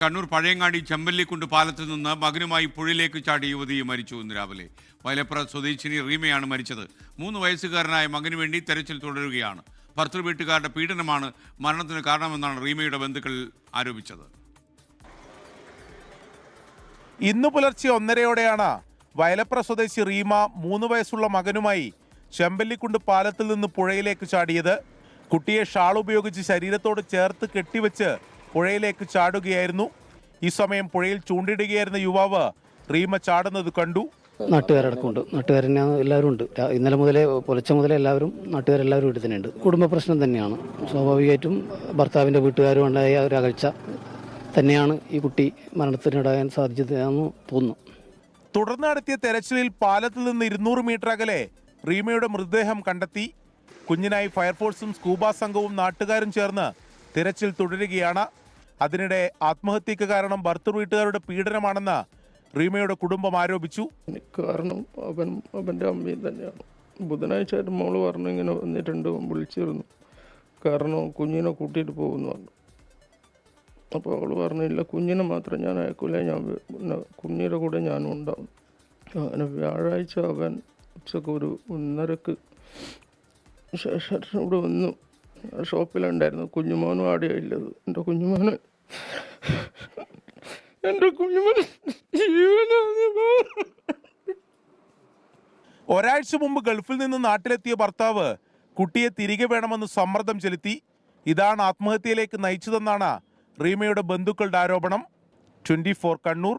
കണ്ണൂർ പഴയങ്ങാടി ചെമ്പല്ലിക്കുണ്ട് പാലത്തിൽ നിന്ന് മകനുമായി പുഴയിലേക്ക് ചാടി യുവതി മരിച്ചു ഇന്ന് രാവിലെ. വയലപ്ര സ്വദേശിനി റീമയാണ് മരിച്ചത്. 3 വയസ്സുകാരനായ മകനു വേണ്ടി തെരച്ചിൽ തുടരുകയാണ്. ഭർത്തൃ വീട്ടുകാരുടെ പീഡനമാണ് മരണത്തിന് കാരണമെന്നാണ് റീമയുടെ ബന്ധുക്കൾ ആരോപിച്ചത്. ഇന്നു പുലർച്ചെ 1:30-യോടെയാണ് വയലപ്ര സ്വദേശി റീമ 3 വയസ്സുള്ള മകനുമായി ചെമ്പല്ലിക്കുണ്ട് പാലത്തിൽ നിന്ന് പുഴയിലേക്ക് ചാടിയത്. കുട്ടിയെ ഷാൾ ഉപയോഗിച്ച് ശരീരത്തോട് ചേർത്ത് കെട്ടിവെച്ച് പുഴയിലേക്ക് ചാടുകയായിരുന്നു. ഈ സമയം പുഴയിൽ ചൂണ്ടിടുകയായിരുന്ന യുവാവ് റീമ ചാടുന്നത് കണ്ടു. നാട്ടുകാരടക്കമുണ്ട്, നാട്ടുകാരനെ എല്ലാവരും ഉണ്ട്. ഇന്നലെ മുതലേ പുലർച്ചെ മുതലേ നാട്ടുകാരെല്ലാവരും ഇവിടെ തന്നെയുണ്ട്. കുടുംബ പ്രശ്നം തന്നെയാണ്. സ്വാഭാവികമായിട്ടും ഭർത്താവിൻ്റെ വീട്ടുകാരും ഉണ്ടായ ഒരു അകൽച്ച തന്നെയാണ് ഈ കുട്ടി മരണത്തിനിടയാൻ സാധിച്ചതെന്ന് തോന്നുന്നു. തുടർന്ന് നടത്തിയ തെരച്ചിലിൽ പാലത്തിൽ നിന്ന് 200 മീറ്റർ അകലെ റീമയുടെ മൃതദേഹം കണ്ടെത്തി. കുഞ്ഞിനായി ഫയർഫോഴ്സും സ്കൂബ സംഘവും നാട്ടുകാരും ചേർന്ന് തിരച്ചിൽ തുടരുകയാണ്. അതിനിടെ ആത്മഹത്യക്ക് കാരണം ഭർത്തൃ വീട്ടുകാരുടെ പീഡനമാണെന്ന് റീമയുടെ കുടുംബം ആരോപിച്ചു. കാരണം അവൻ്റെ അമ്മയും തന്നെയാണ്. ബുധനാഴ്ച മോള് പറഞ്ഞു ഇങ്ങനെ വന്നിട്ടുണ്ട്, വിളിച്ചിരുന്നു. കാരണം കുഞ്ഞിനെ കൂട്ടിയിട്ട് പോകുന്നു പറഞ്ഞു. അപ്പോൾ അവൾ പറഞ്ഞില്ല, കുഞ്ഞിനെ മാത്രം ഞാൻ അയക്കൂല, ഞാൻ കുഞ്ഞിൻ്റെ കൂടെ ഞാനും ഉണ്ടാവും. അങ്ങനെ വ്യാഴാഴ്ച അവൻ ഉച്ചക്ക് 1:30 ശേഷം ഇവിടെ വന്നു. ഷോപ്പിലുണ്ടായിരുന്നു. കുഞ്ഞുമോനും ആടെയില്ലത്. എൻ്റെ കുഞ്ഞുമോന് ഒരാഴ്ച മുമ്പ് ഗൾഫിൽ നിന്ന് നാട്ടിലെത്തിയ ഭർത്താവ് കുട്ടിയെ തിരികെ വേണമെന്ന് സമ്മർദ്ദം ചെലുത്തി. ഇതാണ് ആത്മഹത്യയിലേക്ക് നയിച്ചതെന്നാണ് റീമയുടെ ബന്ധുക്കളുടെ ആരോപണം. 24 കണ്ണൂർ.